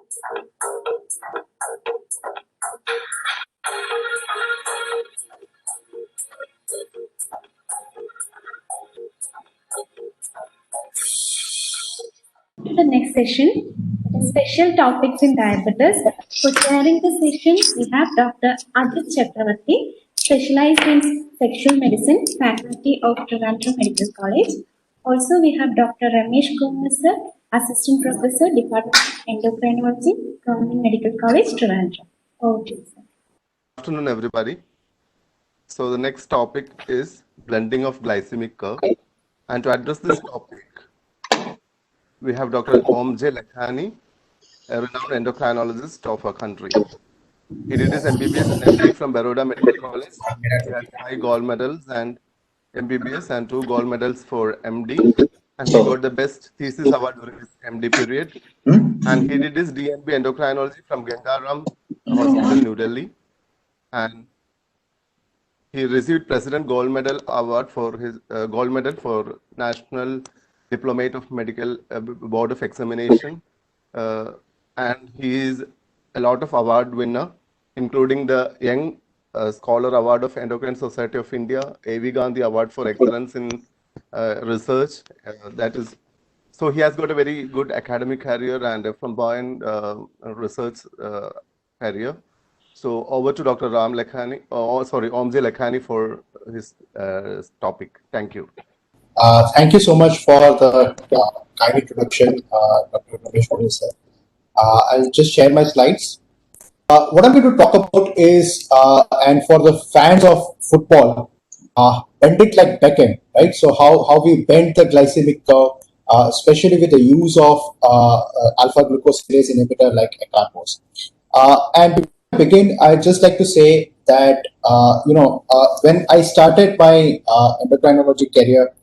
To the next session, special topics in diabetes. For chairing the session, we have Dr. Ajit Chakravarti, specialized in sexual medicine, faculty of Trivandrum Medical College. Also, we have Dr. Ramesh Kumar sir, assistant professor, Department of Endocrinology, Government Medical College, Trivandrum. Okay, sir. Good afternoon, everybody. So the next topic is blending of glycemic curve. And to address this topic, we have Dr. Om J. Lakhani, a renowned endocrinologist of our country. He did his MBBS and MD from Baroda Medical College. He had 5 gold medals and MBBS and 2 gold medals for MD. And he got the best thesis award during his MD period. And he did his DNB endocrinology from Gangaram Hospital, New Delhi. And he received President Gold Medal Award for his Gold Medal for National Diplomate of Medical Board of Examination, and he is a lot of award winner, including the Young Scholar Award of Endocrine Society of India, A.V. Gandhi Award for Excellence in Research. That is, so he has got a very good academic career and a flamboyant research career. So over to Dr. Om J. Lakhani for his topic. Thank you. Thank you so much for the kind introduction, Dr. Ramesh Kumar sir. I'll just share my slides. What I'm going to talk about is, and for the fans of football, bend it like Beckham, right? So how we bend the glycemic curve, especially with the use of alpha glucosidase inhibitor like acarbose. And to begin, I'd just like to say that when I started my endocrinology career,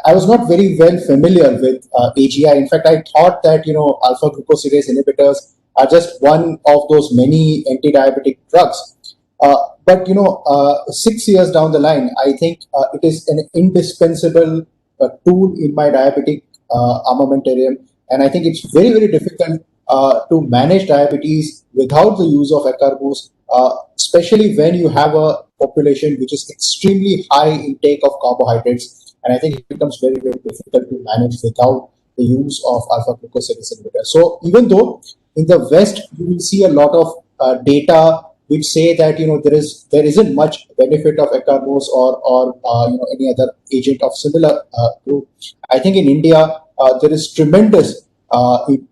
I was not very well familiar with AGI. In fact, I thought that alpha glucosidase inhibitors are just one of those many anti-diabetic drugs. But 6 years down the line, I think it is an indispensable tool in my diabetic armamentarium, and I think it's very, very difficult to manage diabetes without the use of acarbose, especially when you have a population which is extremely high intake of carbohydrates. And I think it becomes very, very difficult to manage without the use of alpha glucosidase inhibitor. So even though in the West you will see a lot of data which say that there isn't much benefit of acarbose or any other agent of similar group, I think in India there is tremendous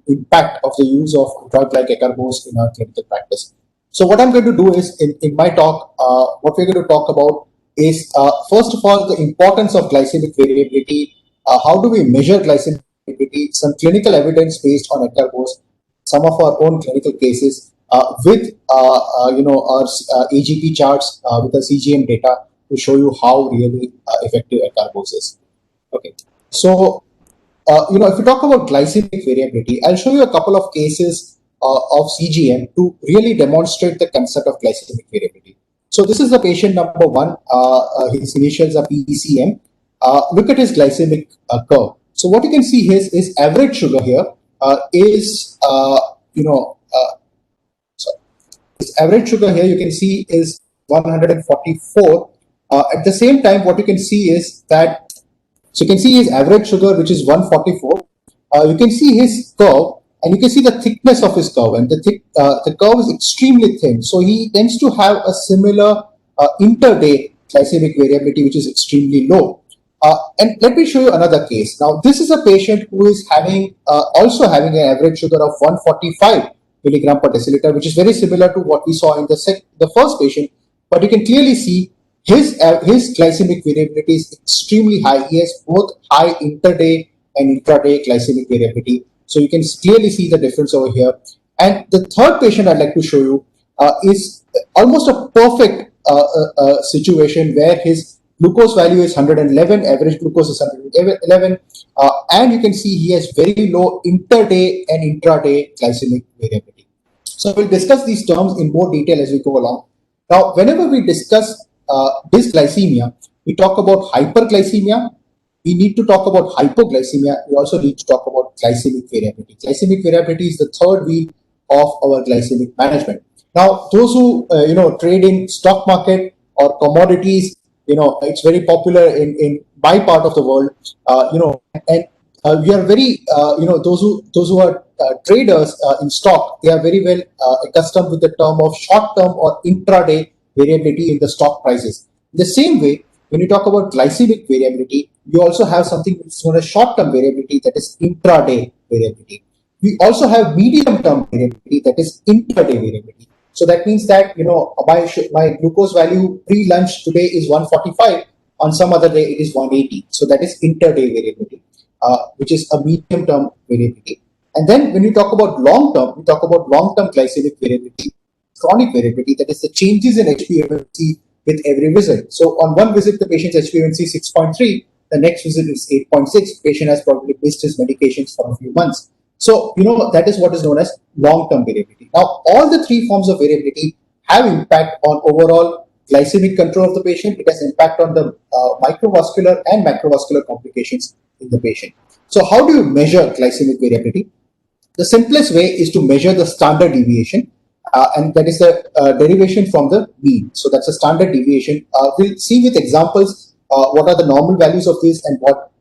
impact of the use of drug like acarbose in our clinical practice. So what I'm going to do is in my talk, what we're going to talk about is first of all the importance of glycemic variability. How do we measure glycemic variability? Some clinical evidence based on acarbose, some of our own clinical cases with our AGP charts with the CGM data to show you how really effective acarbose is. Okay, so if you talk about glycemic variability, I'll show you a couple of cases of CGM to really demonstrate the concept of glycemic variability. So this is the patient number 1. His initials are PCM. Look at his glycemic curve. So what you can see is his average sugar here is his average sugar here you can see is 144. At the same time, what you can see is that, so you can see his average sugar, which is 144. You can see his curve, and you can see the thickness of his curve, and the curve is extremely thin. So he tends to have a similar inter-day glycemic variability, which is extremely low. And let me show you another case. Now, this is a patient who is also having an average sugar of 145 milligram per deciliter, which is very similar to what we saw in the first patient. But you can clearly see his glycemic variability is extremely high. He has both high inter-day and intraday glycemic variability. So you can clearly see the difference over here. And the third patient I'd like to show you is almost a perfect situation where his glucose value is 111, average glucose is 111, and you can see he has very low inter-day and intraday glycemic variability. So we'll discuss these terms in more detail as we go along. Now, whenever we discuss dysglycemia, we talk about hyperglycemia we need to talk about hypoglycemia. We also need to talk about glycemic variability. Glycemic variability is the third wheel of our glycemic management. Now, those who trade in stock market or commodities, it's very popular in my part of the world. And we are very those who are traders in stock. They are very well accustomed with the term of short-term or intraday variability in the stock prices. In the same way, when you talk about glycemic variability, you also have something that's known as short-term variability, that is intraday variability. We also have medium-term variability, that is intraday variability. So that means that my glucose value pre-lunch today is 145. On some other day it is 180. So that is intraday variability, which is a medium-term variability. And then when you talk about long-term, we talk about long-term glycemic variability, chronic variability, that is the changes in HbA1c with every visit. So on one visit, the patient's HbA1c is 6.3, the next visit is 8.6. Patient has probably missed his medications for a few months. So, that is what is known as long-term variability. Now, all the three forms of variability have impact on overall glycemic control of the patient. It has impact on the microvascular and macrovascular complications in the patient. So, how do you measure glycemic variability? The simplest way is to measure the standard deviation, and that is the derivation from the mean. So that's a standard deviation. We'll see with examples what are the normal values of this and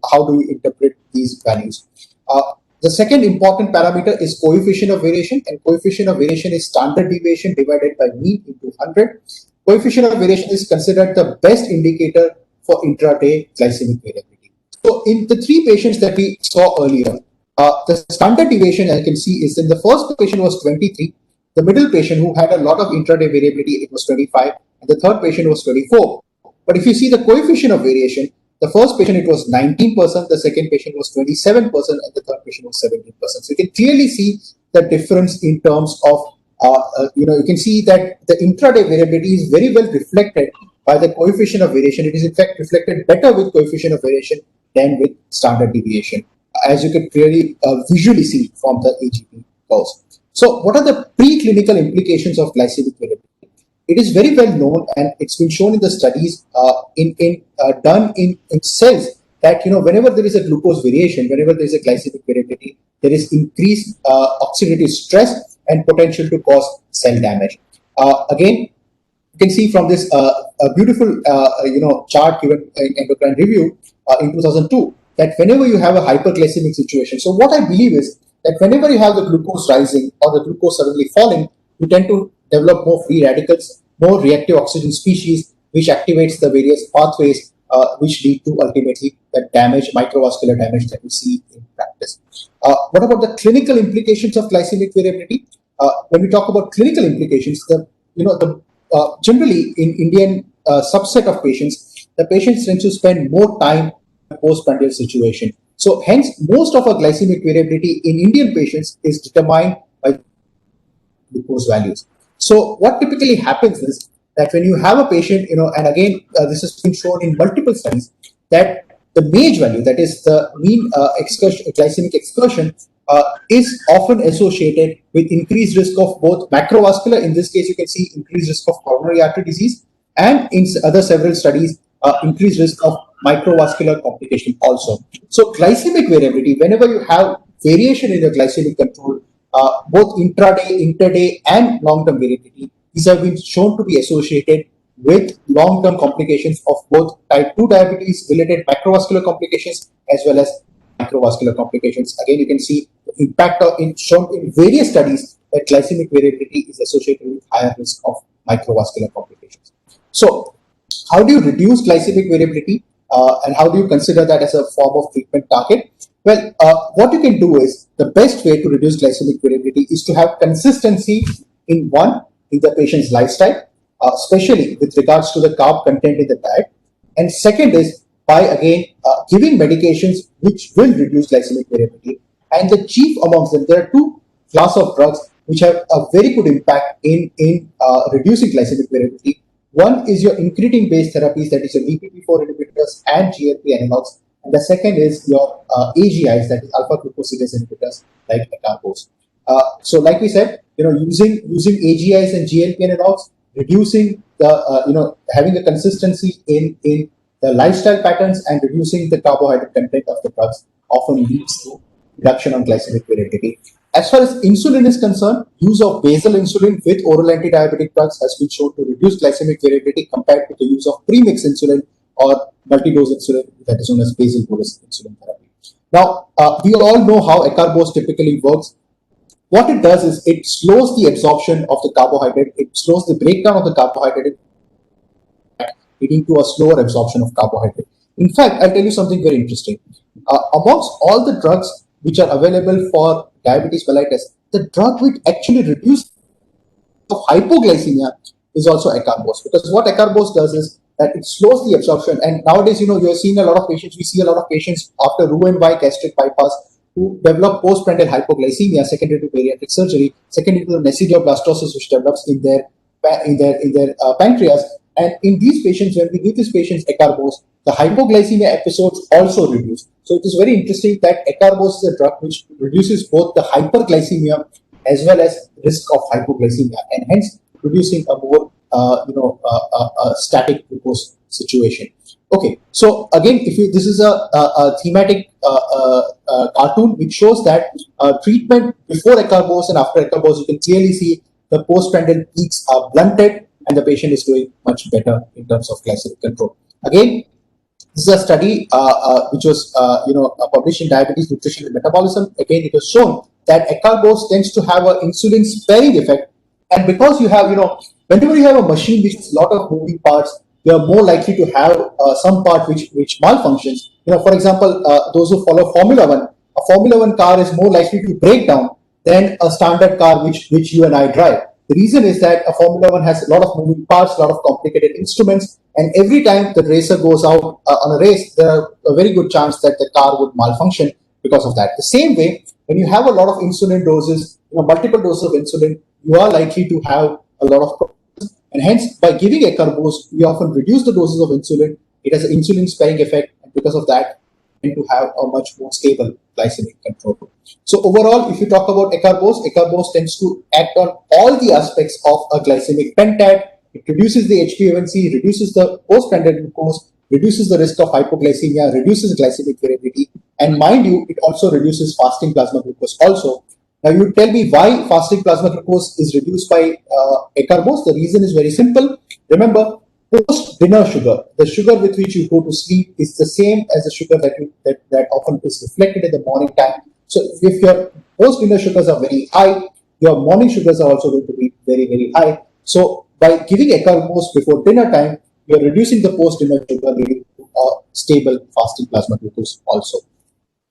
how do we interpret these values. The second important parameter is coefficient of variation, and coefficient of variation is standard deviation divided by mean into 100. Coefficient of variation is considered the best indicator for intraday glycemic variability. So in the three patients that we saw earlier, the standard deviation I can see is in the first patient was 23, the middle patient who had a lot of intraday variability, it was 25, and the third patient was 24. But if you see the coefficient of variation, the first patient it was 19%, the second patient was 27%, and the third patient was 17%. So you can clearly see the difference in terms of, you can see that the intraday variability is very well reflected by the coefficient of variation. It is in fact reflected better with coefficient of variation than with standard deviation, as you can clearly visually see from the AGP curves. So what are the preclinical implications of glycemic variability? It is very well known, and it's been shown in the studies done in cells that whenever there is a glucose variation, whenever there is a glycemic variability, there is increased oxidative stress and potential to cause cell damage. Again, you can see from this a beautiful chart given in Endocrine Review in 2002 that whenever you have a hyperglycemic situation, so what I believe is that whenever you have the glucose rising or the glucose suddenly falling, you tend to develop more free radicals, more reactive oxygen species, which activates the various pathways which lead to ultimately the damage, microvascular damage that we see in practice. What about the clinical implications of glycemic variability? When we talk about clinical implications, generally in Indian subset of patients, the patients tend to spend more time in a postprandial situation. So hence, most of our glycemic variability in Indian patients is determined by glucose values. So what typically happens is that when you have a patient, and again, this has been shown in multiple studies, that the MAGE value, that is the mean glycemic excursion, is often associated with increased risk of both macrovascular, in this case you can see increased risk of coronary artery disease, and in other several studies, increased risk of microvascular complication also. So glycemic variability, whenever you have variation in your glycemic control, both intraday, interday, and long-term variability, these have been shown to be associated with long-term complications of both type 2 diabetes related macrovascular complications as well as microvascular complications. Again, you can see the impact shown in various studies that glycemic variability is associated with higher risk of microvascular complications. So, how do you reduce glycemic variability and how do you consider that as a form of treatment target? Well, what you can do is the best way to reduce glycemic variability is to have consistency in the patient's lifestyle, especially with regards to the carb content in the diet. And second is by again giving medications which will reduce glycemic variability. And the chief amongst them, there are two classes of drugs which have a very good impact in reducing glycemic variability. One is your incretin-based therapies, that is your DPP-4 inhibitors and GLP analogs. And the second is your AGIs, that is alpha glucosidase inhibitors like acarbose. So, like we said, using AGIs and GLP analogs, reducing the having a consistency in the lifestyle patterns and reducing the carbohydrate content of the drugs often leads to reduction on glycemic variability. As far as insulin is concerned, use of basal insulin with oral anti-diabetic drugs has been shown to reduce glycemic variability compared to the use of premix insulin or multi-dose insulin, that is known as basal bolus insulin therapy. Now, we all know how acarbose typically works. What it does is it slows the absorption of the carbohydrate, it slows the breakdown of the carbohydrate, leading to a slower absorption of carbohydrate. In fact, I'll tell you something very interesting. Amongst all the drugs which are available for diabetes mellitus, the drug which actually reduces of hypoglycemia is also acarbose, because what acarbose does is that it slows the absorption. And nowadays, you're seeing a lot of patients, we see a lot of patients after Roux-en-Y gastric bypass who develop postprandial hypoglycemia secondary to bariatric surgery, secondary to the nesidioblastosis which develops in their pancreas. And in these patients, when we give these patients acarbose, the hypoglycemia episodes also reduce. So it is very interesting that acarbose is a drug which reduces both the hyperglycemia as well as risk of hypoglycemia, and hence producing a more static glucose situation. Okay, so again, this is a thematic cartoon which shows that treatment before acarbose and after acarbose, you can clearly see the postprandial peaks are blunted and the patient is doing much better in terms of glycemic control. Again, this is a study which was published in Diabetes, Nutrition and Metabolism. Again, it was shown that acarbose tends to have an insulin sparing effect, and because you have, whenever you have a machine which has a lot of moving parts, you are more likely to have some part which malfunctions. For example, those who follow Formula One, a Formula One car is more likely to break down than a standard car which you and I drive. The reason is that a Formula One has a lot of moving parts, a lot of complicated instruments, and every time the racer goes out on a race, there are a very good chance that the car would malfunction because of that. The same way, when you have a lot of insulin doses, multiple doses of insulin, you are likely to have a lot of problems. And hence, by giving acarbose, we often reduce the doses of insulin. It has an insulin sparing effect, and because of that, tend to have a much more stable glycemic control. So overall, if you talk about acarbose tends to act on all the aspects of a glycemic pentad. It reduces the HbA1c, reduces the postprandial glucose, reduces the risk of hypoglycemia, reduces glycemic variability, and mind you, it also reduces fasting plasma glucose also. Now you tell me why fasting plasma glucose is reduced by acarbose. The reason is very simple. Remember, post-dinner sugar, the sugar with which you go to sleep, is the same as the sugar that often is reflected in the morning time. So if your post-dinner sugars are very high, your morning sugars are also going to be very, very high. So by giving acarbose before dinner time, you are reducing the post-dinner sugar, leading to a stable fasting plasma glucose also.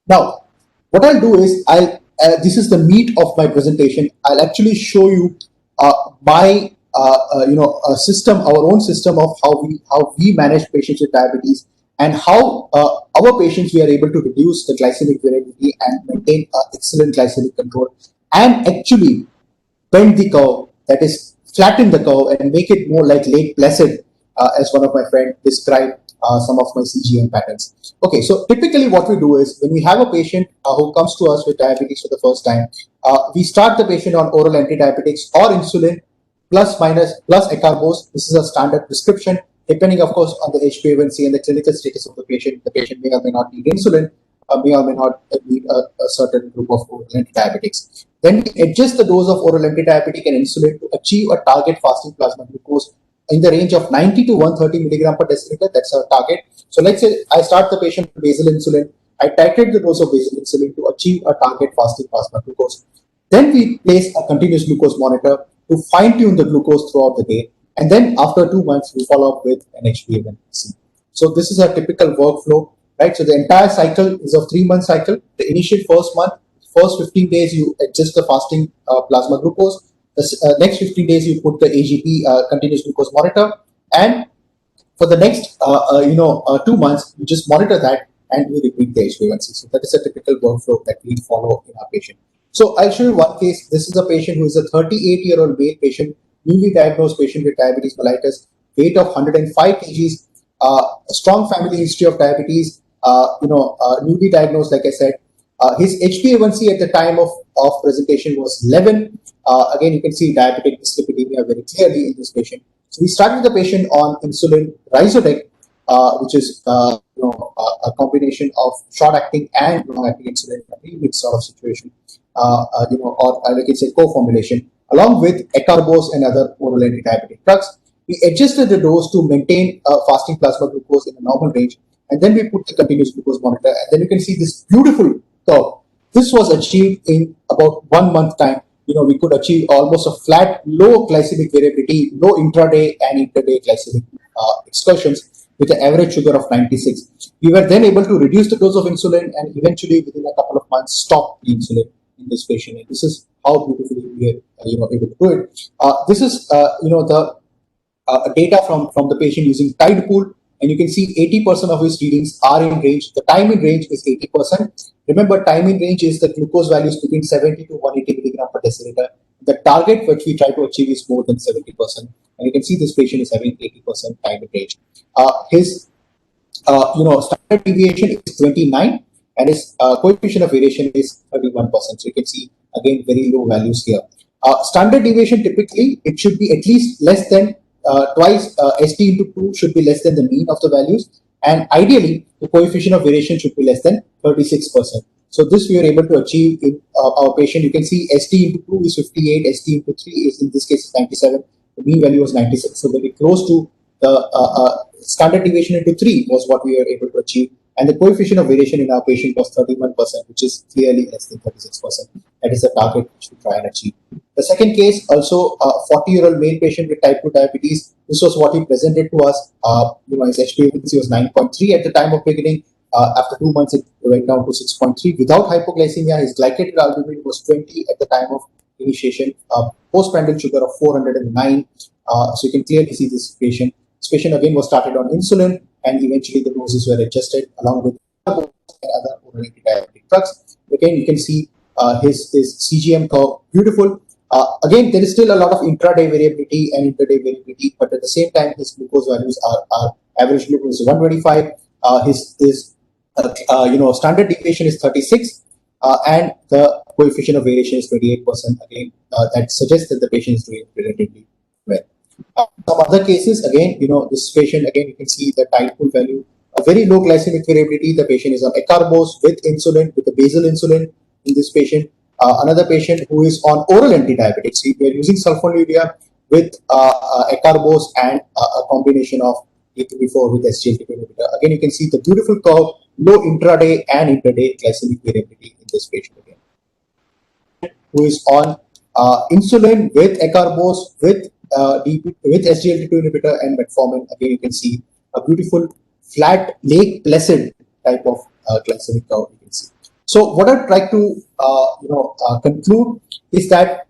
Now, what I'll do is this is the meat of my presentation. I'll actually show you my system, our own system of how we manage patients with diabetes, and how our patients we are able to reduce the glycemic variability and maintain excellent glycemic control, and actually bend the curve, that is flatten the curve and make it more like Lake Placid, as one of my friends described some of my CGM patterns. Okay, so typically what we do is when we have a patient who comes to us with diabetes for the first time, we start the patient on oral antidiabetics or insulin plus acarbose. This is a standard prescription. Depending, of course, on the HbA1c and the clinical status of the patient may or may not need insulin, may or may not need a certain group of oral antidiabetics. Then we adjust the dose of oral antidiabetic and insulin to achieve a target fasting plasma glucose in the range of 90 to 130 milligram per deciliter. That's our target. So let's say I start the patient with basal insulin. I titrate the dose of basal insulin to achieve a target fasting plasma glucose. Then we place a continuous glucose monitor to fine-tune the glucose throughout the day. And then after 2 months, we follow up with an HbA1c. So this is a typical workflow, right? So the entire cycle is a 3-month cycle. The initial first 15 days, you adjust the fasting plasma glucose. The next 15 days, you put the AGP, continuous glucose monitor. And for the next 2 months, you just monitor that and you repeat the HbA1c. So that is a typical workflow that we follow in our patient. So I'll show you one case. This is a patient who is a 38-year-old male patient, newly diagnosed patient with diabetes mellitus, weight of 105 kgs, a strong family history of diabetes, newly diagnosed, like I said. His HbA1c at the time of presentation was 11. Again, you can see diabetic dyslipidemia very clearly in this patient. So we started the patient on insulin Ryzodec. which is a combination of short-acting and long-acting insulin, a mixed sort of situation, or like it's a co-formulation, along with acarbose and other oral anti-diabetic drugs. We adjusted the dose to maintain fasting plasma glucose in a normal range, and then we put the continuous glucose monitor, and then you can see this beautiful curve. This was achieved in about 1 month time. We could achieve almost a flat, low glycemic variability, low intraday and interday glycemic excursions with an average sugar of 96. We were then able to reduce the dose of insulin and eventually within a couple of months stop the insulin in this patient. And this is how beautifully we are able to do it. This is the data from the patient using Tide Pool, and you can see 80% of his readings are in range. The time in range is 80%. Remember, time in range is the glucose values between 70 to 180 milligram per deciliter. The target which we try to achieve is more than 70%. And you can see this patient is having 80% time in range. His standard deviation is 29 and his coefficient of variation is 31%. So you can see again very low values here. Standard deviation typically it should be at least less than twice ST into 2 should be less than the mean of the values, and ideally the coefficient of variation should be less than 36%. So this we are able to achieve in our patient. You can see ST into 2 is 58, ST into 3 is in this case 97. The mean value was 96. So very close to the standard deviation into 3 was what we were able to achieve. And the coefficient of variation in our patient was 31%, which is clearly less than 36%. That is the target which we try and achieve. The second case, also a 40-year-old male patient with type 2 diabetes. This was what he presented to us. His HbA1c was 9.3 at the time of beginning. After 2 months, it went down to 6.3 without hypoglycemia. His glycated albumin was 20 at the time of initiation. Postprandial sugar of 409. So you can clearly see this patient. This patient again was started on insulin, and eventually the doses were adjusted along with other oral anti-diabetic drugs. Again, you can see his CGM curve, beautiful. Again, there is still a lot of intraday variability and interday variability, but at the same time, his glucose values are average glucose is 125. His standard deviation is 36, and the coefficient of variation is 28%. Again, that suggests that the patient is doing relatively well. Some other cases, again, this patient, again, you can see the Tide Pool value, a very low glycemic variability. The patient is on acarbose with insulin, with the basal insulin in this patient. Another patient who is on oral antidiabetics. We are using sulfonylurea with acarbose and a combination of before with SGLT2 inhibitor. Again, you can see the beautiful curve, low intraday and interday glycemic variability in this patient again. Who is on insulin with acarbose with SGLT2 inhibitor and metformin. Again, you can see a beautiful flat Lake Placid type of glycemic curve. You can see. So what I'd like to conclude is that,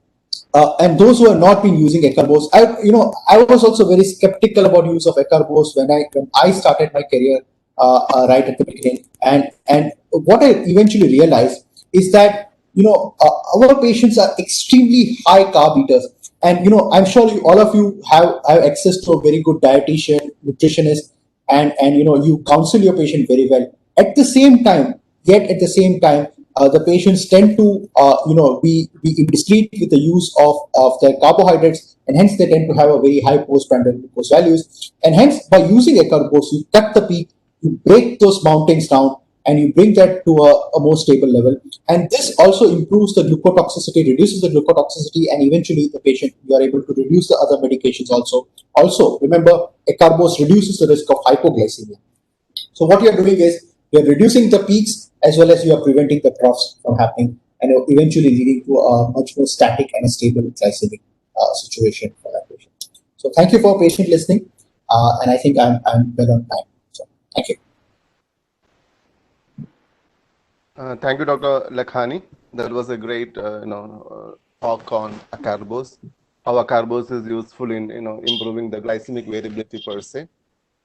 and those who have not been using acarbose, I was also very skeptical about use of acarbose when I started my career right at the beginning, and what I eventually realized is that our patients are extremely high carb eaters. And I'm sure all of you have access to a very good dietitian, nutritionist, and you counsel your patient very well. At the same time, the patients tend to be indiscreet with the use of their carbohydrates, and hence they tend to have a very high postprandial glucose values. And hence, by using acarbose, you cut the peak, you break those mountains down, and you bring that to a more stable level. And this also improves the glucotoxicity, reduces the glucotoxicity, and eventually the patient, you are able to reduce the other medications also. Also, remember, acarbose reduces the risk of hypoglycemia. So what you are doing is, you are reducing the peaks as well as you are preventing the troughs from happening, and eventually leading to a much more static and a stable glycemic situation for that patient. So thank you for patient listening, and I think I'm well on time. So thank you. Thank you, Dr. Lakhani. That was a great, talk on acarbose, how acarbose is useful in, improving the glycemic variability per se.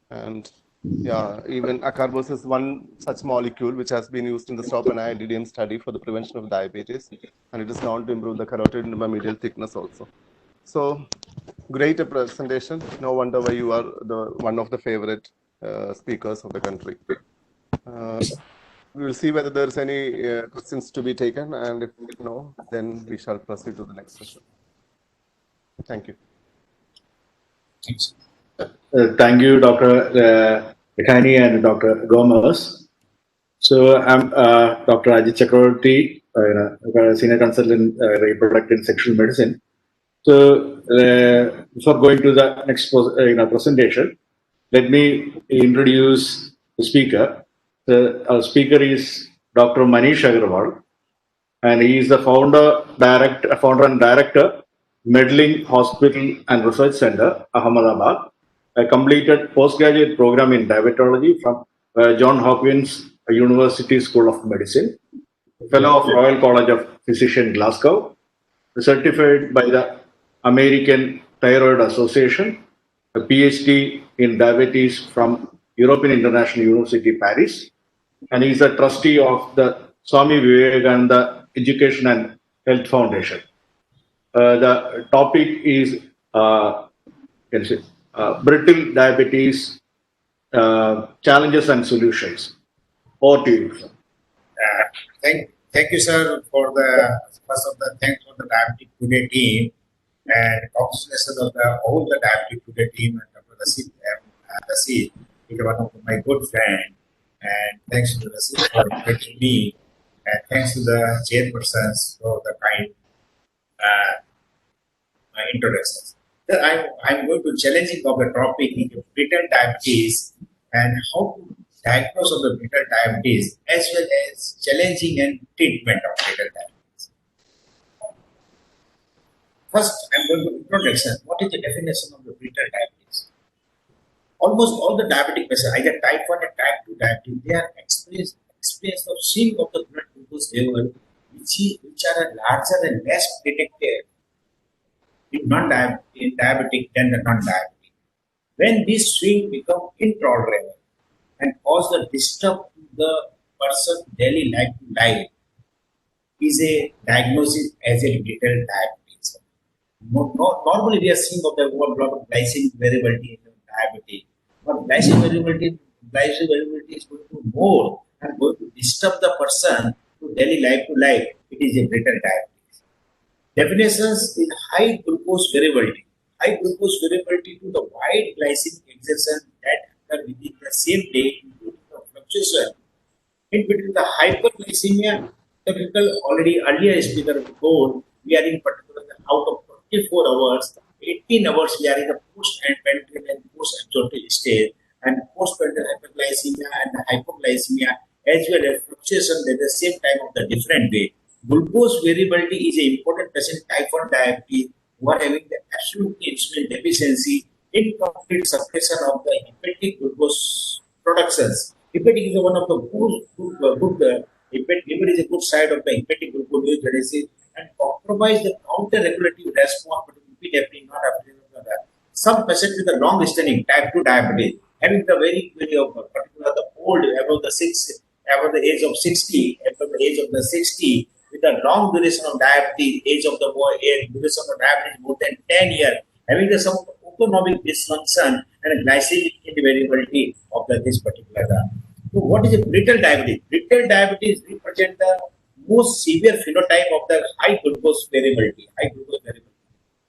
And yeah, even acarbose is one such molecule which has been used in the STOP and IIDDM study for the prevention of diabetes, and it is known to improve the carotid medial thickness also. So great presentation. No wonder why you are one of the favorite speakers of the country. We will see whether there's any questions to be taken, and if no, then we shall proceed to the next session. Thank you. Thanks. Thank you, Dr. Lekhani and Dr. Gomez. So I'm Dr. Ajit Chakravarti, Senior Consultant Reproductive and Sexual Medicine. So before going to the next presentation, let me introduce the speaker. Our speaker is Dr. Manish Agarwal, and he is the founder and director, Medling Hospital and Research Center, Ahmedabad. A completed postgraduate program in diabetology from John Hopkins University School of Medicine, fellow of Royal College of Physicians, Glasgow, certified by the American Thyroid Association, a PhD in diabetes from European International University, Paris, and he is a trustee of the Swami Vivekananda Education and Health Foundation. The topic is brittle diabetes, challenges and solutions. Over to you, sir. Thank you, sir, for the first of the thanks for the Diabetic Today team and congratulations of the whole the Diabetic Today team and Dr. Rasid. Rasid is one of my good friend, and thanks to Rasid for inviting me, and thanks to the chairpersons for the kind introductions. Sir, I'm going to challenging of the topic in brittle diabetes and how to diagnose of the brittle diabetes as well as challenging and treatment of brittle diabetes. First, I'm going to introduction. What is the definition of the brittle diabetes? Almost all the diabetic patients, either type 1 or type 2 diabetes, they are experience of swing of the blood glucose level, which are larger and less predicted in diabetic than the non-diabetic. When this swing become intolerable and cause the disturb to the person's daily life is a diagnosis as a brittle diabetes. Normally we are seeing of the lot of glycemic variability in the diabetes, but glycemic variability is going to more and going to disturb the person to daily life to life. It is a brittle diabetes. Definitions in high glucose variability. High glucose variability to the wide glycemic exertion that occur within the same day, including the fluctuation in between the hyperglycemia. Typical already earlier speaker told we are in particular out of 24 hours, 18 hours we are in the post-pandemic and post-absorptive stage, and post-pandemic hyperglycemia and hypoglycemia as well as fluctuation at the same time of the different way. Glucose variability is an important patient type 1 diabetes who are having the absolute insulin deficiency, incomplete suppression of the hepatic glucose productions. Hepatic is one of the good hepatic is a good side of the hepatic gluconeogenesis and compromise the counter-regulative response, but epinephrine not available. Some patients with a long-standing type 2 diabetes having the very particular the old above the age of 60, above the age of the 60. With a long duration of diabetes, age of the boy, duration of diabetes more than 10 years, having some autonomic dysfunction and a glycemic invariability of this particular. So, what is a brittle diabetes? Brittle diabetes represent the most severe phenotype of the high glucose variability.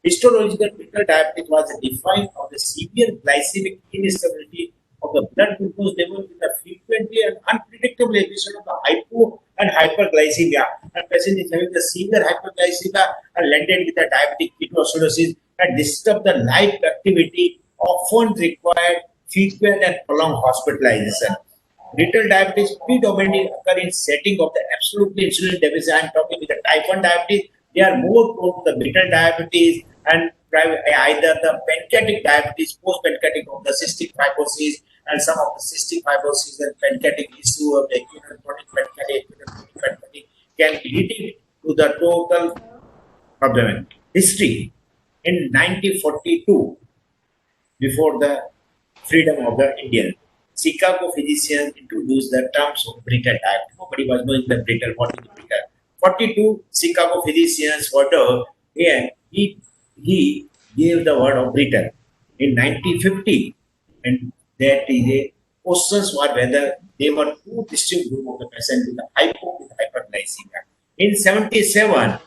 Histological brittle diabetes was defined of the severe glycemic instability of the blood glucose level with a frequently and unpredictable episode of the hypo and hyperglycemia. And patient is having the severe hyperglycemia and landed with a diabetic ketoacidosis and disturb the life activity, often required frequent and prolonged hospitalization. Brittle diabetes predominantly occur in setting of the absolutely insulin deficient. I'm talking with the type 1 diabetes. They are more prone to the brittle diabetes and either the pancreatic diabetes, post-pancreatic of the cystic fibrosis, and some of the cystic fibrosis and pancreatic issue of the acute and chronic pancreatic can lead to the total problem. History in 1942, before the freedom of the Indian, Chicago physicians introduced the terms of brittle diabetes. Nobody was knowing the brittle. What is the brittle? 42 Chicago physicians were here. He gave the word of brittle in 1950, and that is a questions were whether they were two distinct group of the patient with the hypo with hyperglycemia. In 77,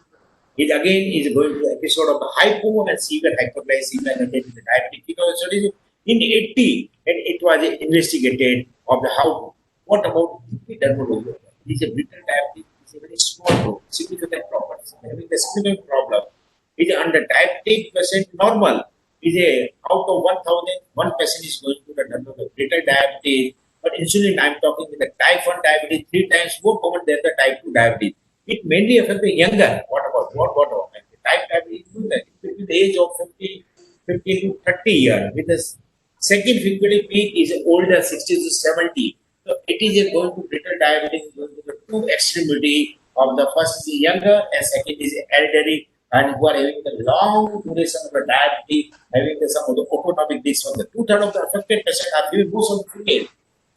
it again is going to episode of the hypo and severe hyperglycemia and then the diabetic ketoacidosis. In 80, and it was investigated of the how. What about dermatology? This is a brittle diabetes. It's a very small group, significant problem. Having the significant problem is under diabetic patient normal. Is a out of 1,000, one person is going to the brittle diabetes. But insulin, I'm talking with the type 1 diabetes, 3 times more common than the type 2 diabetes. It mainly affects the younger. What about the type diabetes? Between the age of 50 to 30 years. With the second frequently peak is older, 60 to 70. So it is going to brittle diabetes, going to the two extremity of the first is younger and second is elderly and who are having the long duration of the diabetes, having some of the autonomic disorder. Two-thirds of the affected patients are giving most of the female.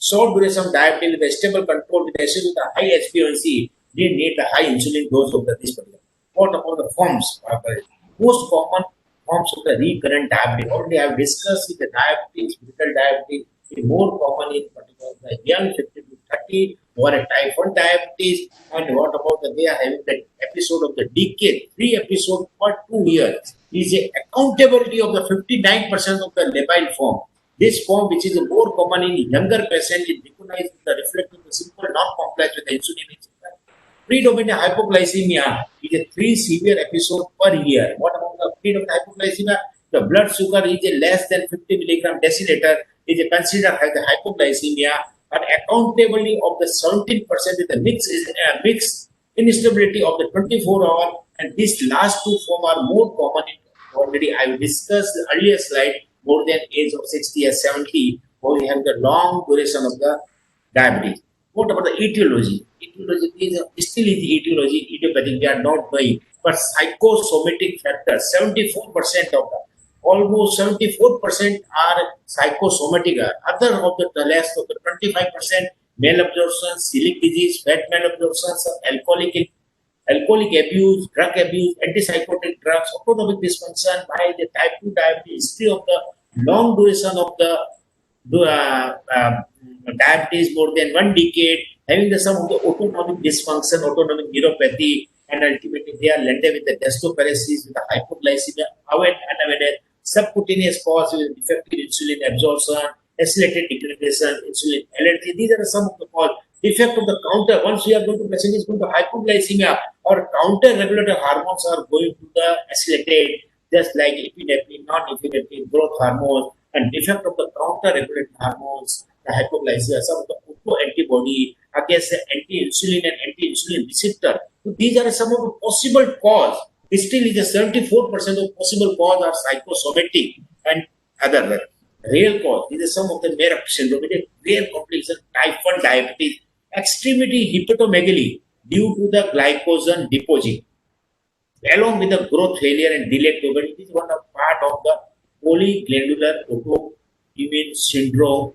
Short duration diabetes with a stable control with the high HbA1c, they need the high insulin dose of this particular. What about the forms? Most common forms of the recurrent diabetes. Already I have discussed with the diabetes, brittle diabetes, is more common in particular the young 50 to 30 who are a type 1 diabetes. And what about they are having that episode of the decade, 3 episodes per 2 years, is a accountability of the 59% of the labile form. This form, which is more common in younger patients, is recognized with the reflecting the simple non-complex with the insulin. Predominant hypoglycemia is a 3 severe episodes per year. What about the predominant hypoglycemia? The blood sugar is a less than 50 milligram deciliter is considered as the hypoglycemia, and accountability of the 17% is the mixed instability of the 24-hour, and these last two forms are more common. Already I discussed the earlier slide, more than age of 60 or 70, where we have the long duration of the diabetes. What about the etiology? Etiology is still is etiology, idiopathic, we are not knowing, but psychosomatic factors, 74% of them. Almost 74% are psychosomatic. Other of the rest of the 25% malabsorption, celiac disease, fat malabsorption, alcoholic abuse, drug abuse, antipsychotic drugs, autonomic dysfunction by the type 2 diabetes, history of the long duration of the diabetes more than 1 decade, having some of the autonomic dysfunction, autonomic neuropathy, and ultimately they are landed with the gastroparesis, with the hypoglycemia, unawareness, subcutaneous cause with defective insulin absorption, accelerated degradation, insulin allergy. These are some of the cause. Defect of the counter. Once we are going to patient is going to hypoglycemia, or counter regulator hormones are going to the accelerated, just like epinephrine, non-epinephrine, growth hormones, and defect of the counter regulator hormones, the hypoglycemia, some of the antibody against the anti-insulin and anti-insulin receptor. So these are some of the possible cause. Still, is a 74% of possible cause are psychosomatic and other real cause. These are some of the Merck syndrome, a rare complication, type 1 diabetes, extremity hepatomegaly due to the glycogen deposit, along with the growth failure and delayed puberty. This is one of part of the polyglandular autoimmune syndrome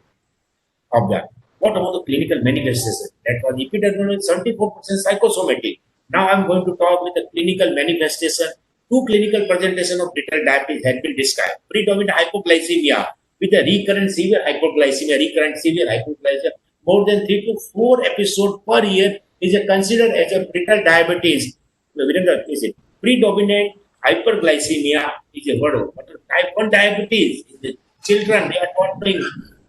of that. What about the clinical manifestation? That was epidermolysis, 74% psychosomatic. Now I'm going to talk with the clinical manifestation. 2 clinical presentations of brittle diabetes have been described. Predominant hypoglycemia with a recurrent severe hypoglycemia, more than 3 to 4 episodes per year is considered as a brittle diabetes. Is it predominant hyperglycemia is a word, but type 1 diabetes in the children, they are not doing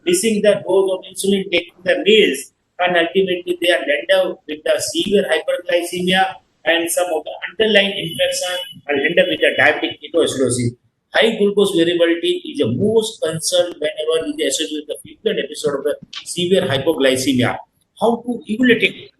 missing the dose of insulin, taking the meals, and ultimately they are ended with the severe hyperglycemia and some of the underlying infection and end up with the diabetic ketoacidosis. High glucose variability is the most concern whenever it is associated with the frequent episode of the severe hypoglycemia. How to evaluate it?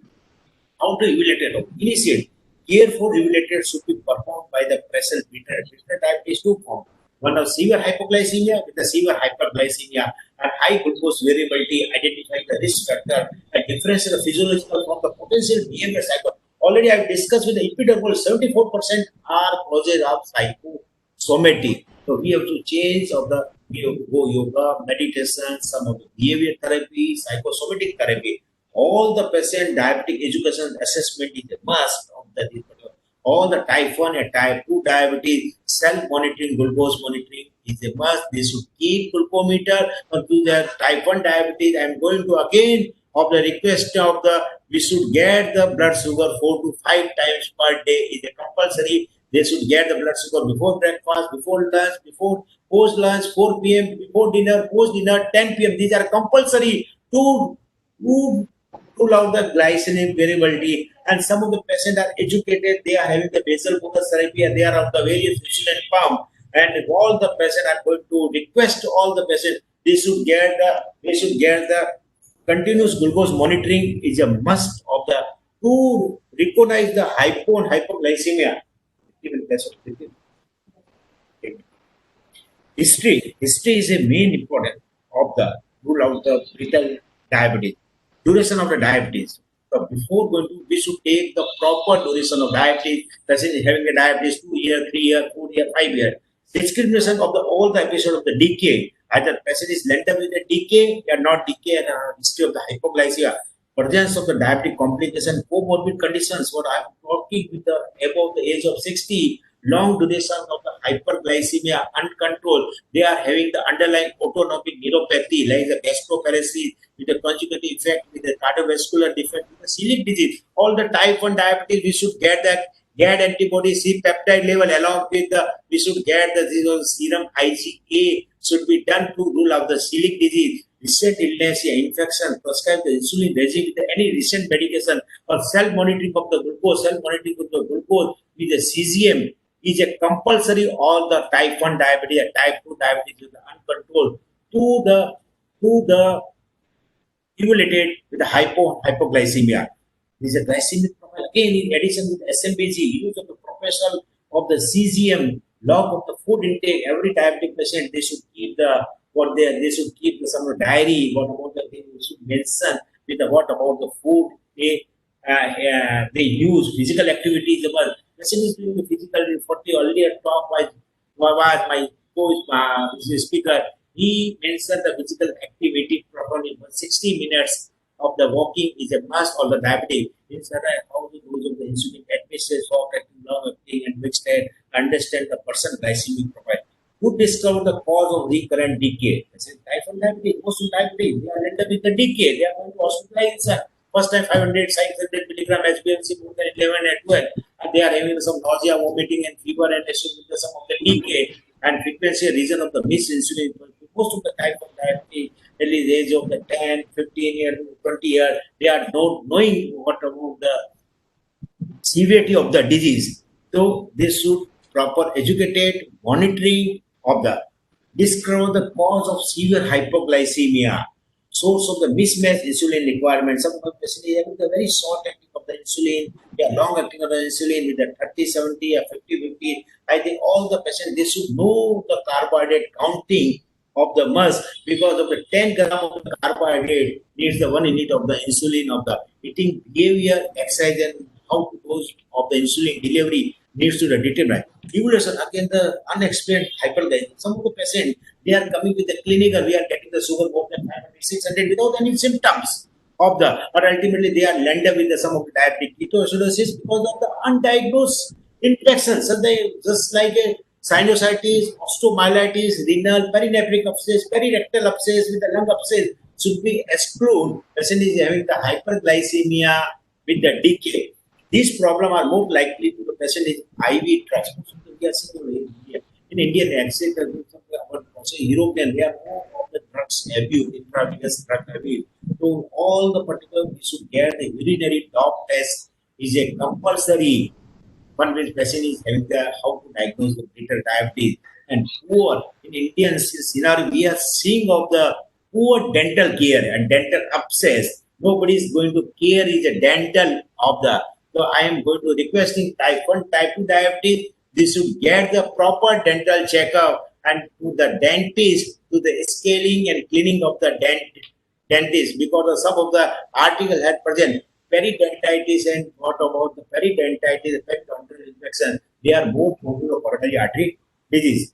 Initiate. Careful evaluation should be performed by the present treater. Treater type is 2 forms. One of severe hypoglycemia with a severe hyperglycemia and high glucose variability, identify the risk factor and differentiate the physiological from the potential behavior cycle. Already I have discussed with the epidermal, 74% are causes of psychosomatic. So we have to change of the go yoga, meditation, some of the behavior therapy, psychosomatic therapy. All the patient diabetic education assessment is a must of the all the type 1 and type 2 diabetes, self-monitoring, glucose monitoring is a must. They should keep glucometer to the type 1 diabetes. I am going to again of the request of the, we should get the blood sugar 4 to 5 times per day is a compulsory. They should get the blood sugar before breakfast, before lunch, before post lunch, 4 p.m., before dinner, post dinner, 10 p.m. These are compulsory to rule out the glycemic variability. And some of the patients are educated, they are having the basal bolus therapy, and they are on the various insulin pump. And all the patients are going to request all the patients they should get the continuous glucose monitoring is a must of the to recognize the hypo and hypoglycemia. History is a main important of the rule out the fetal diabetes. Duration of the diabetes. So before going to, we should take the proper duration of diabetes. Person is having a diabetes 2 year, 3 year, 4 year, 5 year. Discrimination of the all the episode of the decay. Either person is landed with a decay or not decay and history of the hypoglycemia. Presence of the diabetic complication, comorbid conditions. What I'm talking with the above the age of 60, long duration of the hyperglycemia uncontrolled. They are having the underlying autonomic neuropathy like the gastroparesis with the conjugative effect, with the cardiovascular defect, with the celiac disease. All the type 1 diabetes, we should get that GAD antibody C peptide level along with the we should get the serum IgA should be done to rule out the celiac disease. Recent illness, infection, prescribe the insulin regime with any recent medication or self-monitoring of the glucose, self-monitoring of the glucose with the CGM is a compulsory all the type 1 diabetes and type 2 diabetes with the uncontrolled to the accumulated with the hypoglycemia. This is a glycemic profile. Again, in addition with SMBG, use of the professional of the CGM, log of the food intake, every diabetic patient, they should keep the they should keep the some diary, what about the thing they should mention with the what about the food they use, physical activities. The patient is doing the physical 40 earlier talk by my coach, speaker. He mentioned the physical activity properly for 60 minutes of the walking is a must for the diabetic. It's how the dose of the insulin administers for long acting and mixed and understand the person glycemic profile. Who discover the cause of recurrent decay? Type 1 diabetes, most of diabetes, they are ended with the decay. They are going to hospitalize. First time 500, 600 milligram HbA1c more than 11 and 12. And they are having some nausea, vomiting, and fever, and with some of the decay and frequency reason of the misinsulin. Most of the type of diabetes, at least age of the 10, 15 year, 20 year, they are not knowing what about the severity of the disease. So they should proper educated monitoring of the discover the cause of severe hypoglycemia, source of the mismatched insulin requirement. Some of the patients having the very short acting of the insulin, they are long acting of the insulin with the 30-70 or 50-50. I think all the patients they should know the carbohydrate counting of the must because of the 10 gram of the carbohydrate needs the 1 unit of the insulin of the eating behavior, exercise, and how to dose of the insulin delivery needs to be determined. Evolution, again, the unexplained hyperglycemia. Some of the patients, they are coming with the clinical, we are getting the sugar more than 500, 600 without any symptoms of the, but ultimately they are landed with the, some of the diabetic ketoacidosis because of the undiagnosed infections. So they just like a sinusitis, osteomyelitis, renal, perinephric abscess, perirectal abscess with the lung abscess should be excluded. Patient is having the hyperglycemia with the decay. These problems are more likely to the patient is IV drugs. In India, they accept European, they are more of the drugs abuse, intravenous drug abuse. So all the particular we should get the urinary dop test is a compulsory one which patient is having the how to diagnose the fetal diabetes and poor in Indian scenario we are seeing of the poor dental care and dental abscess. Nobody is going to care is a dental of the. So I am going to requesting type 1, type 2 diabetes. They should get the proper dental checkup and to the dentist to the scaling and cleaning of the dentist because of some of the article had present periodontitis and what about the periodontitis, periodontal infection. They are more prone to coronary artery disease.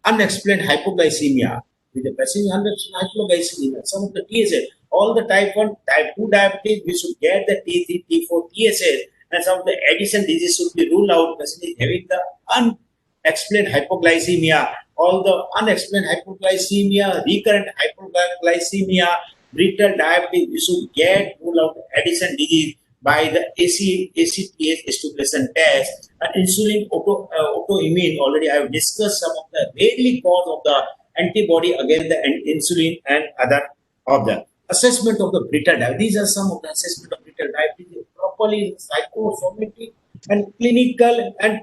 Unexplained hypoglycemia with the patient hypoglycemia. Some of the TSH, all the type 1, type 2 diabetes, we should get the T3, T4, TSH, and some of the addition disease should be ruled out. Patient is having the unexplained hypoglycemia, all the unexplained hypoglycemia, recurrent hypoglycemia, brittle diabetes, we should get ruled out addition disease by the ACTH stimulation test and insulin autoimmune. Already I have discussed some of the rarely cause of the antibody against the insulin and other of the assessment of the brittle diabetes. These are some of the assessment of brittle diabetes properly psychosomatic and clinical and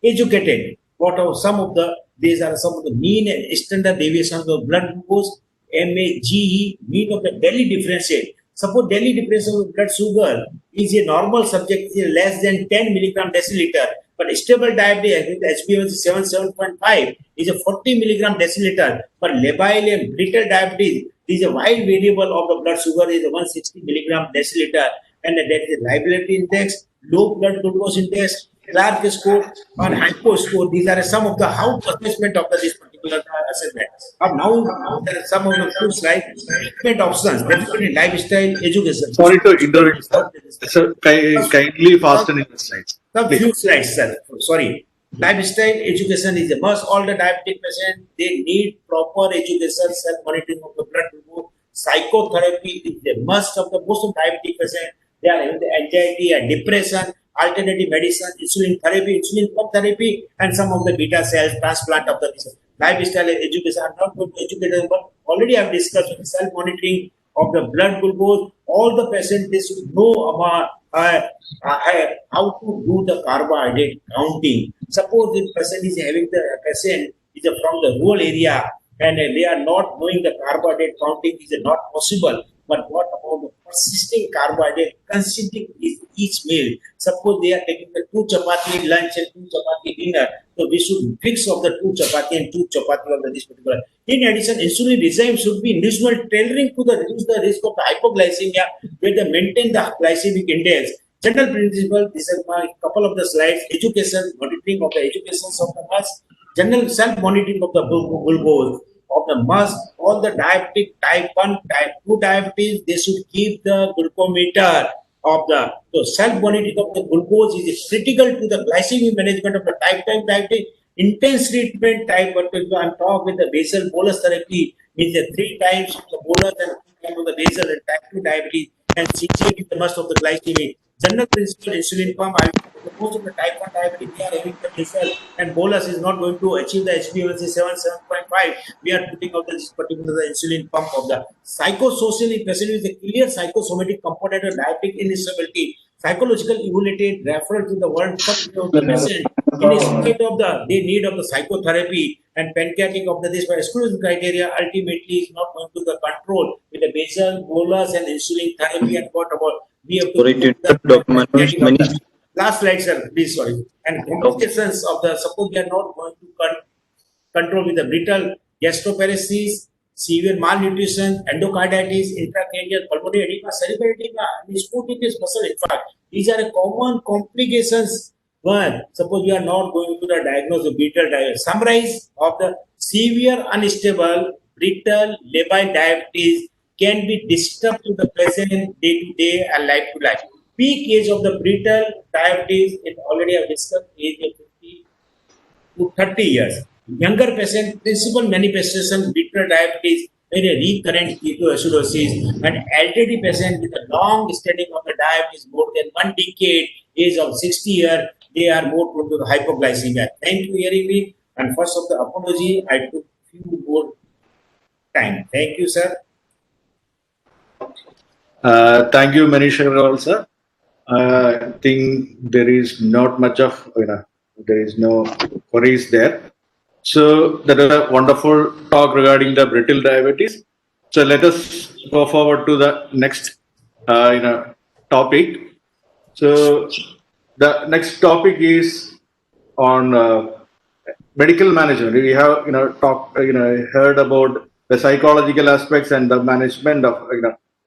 educated. What are some of the these are some of the mean and standard deviations of blood glucose, MAGE, mean of the daily differentiate. Suppose daily difference of blood sugar is a normal subject is less than 10 milligram deciliter, but stable diabetes with HbA1c 7.5 is a 40 milligram deciliter, but labile and brittle diabetes is a wide variable of the blood sugar is 160 milligram deciliter, and that is a liability index, low blood glucose index, Clark score or hypo score. These are some of the how assessment of this particular assessment. Now there are some of the few slides treatment options, definitely lifestyle, education. Sorry to interrupt, sir. Sir, kindly fasten in the slides. Some few slides, sir. Sorry. Lifestyle education is a must. All the diabetic patients they need proper education, self monitoring of the blood glucose. Psychotherapy is a must of the most of diabetic patients. They are having the anxiety and depression. Alternative medicine, insulin therapy, insulin pump therapy, and some of the beta cells transplant of the lifestyle education. I'm not going to educate them, but already I've discussed with self monitoring of the blood glucose. All the patients they should know about how to do the carbohydrate counting. Suppose the person is having the patient is from the rural area and they are not knowing the carbohydrate counting is not possible. But what about the persisting carbohydrate consisting is each meal? Suppose they are taking the 2 chapati lunch and 2 chapati dinner, so we should fix of the 2 chapati and 2 chapati of this particular. In addition, insulin regime should be individual tailoring to the reduce the risk of the hypoglycemia, where they maintain the glycemic index. General principle. This is my couple of the slides. Education, monitoring of the education of the mass, general self monitoring of the glucose of the must, all the diabetic type 1, type 2 diabetes, they should keep the glucometer of the so self-monitoring of the glucose is critical to the glycemic management of the type 2 diabetes. Intense treatment type 1 I'm talking with the basal bolus therapy means the 3 times of the bolus and 3 times of the basal and type 2 diabetes and CGM is the must of the glycemic. General principle insulin pump, most of the type 1 diabetes, they are having the basal and bolus is not going to achieve the HbA1c 7.5. We are putting out this particular insulin pump of the psychosocial patient is a clear psychosomatic component of diabetic instability. Psychological evaluated referral to the world of the patient in spite of the they need of the psychotherapy and pancreatic of the this by exclusion criteria ultimately is not going to the control with the basal, bolus and insulin therapy and what about we have to Sorry to interrupt, Dr. Manoj. Many last slide, sir, please, sorry. And complications of the suppose we are not going to control with the brittle gastroparesis, severe malnutrition, endocarditis, intracranial pulmonary edema, cerebral edema, and spontaneous muscle infarct. These are common complications. One, suppose you are not going to the diagnose of brittle diabetes. Summarize of the severe unstable brittle labile diabetes can be disturbed to the present day to day and life to life. Peak age of the brittle diabetes is already I discussed age of 50 to 30 years. Younger patient principal manifestation brittle diabetes very recurrent ketoacidosis and elderly patient with a long standing of the diabetes more than 1 decade age of 60 years they are more prone to the hypoglycemia. Thank you for hearing me and first of the apology I took few more time. Thank you sir. Thank you, Manish Agarwal, sir. I think there is not much of, there is no worries there. So that is a wonderful talk regarding the brittle diabetes. So let us go forward to the next, topic. So the next topic is on medical management. We have, heard about the psychological aspects and the management of,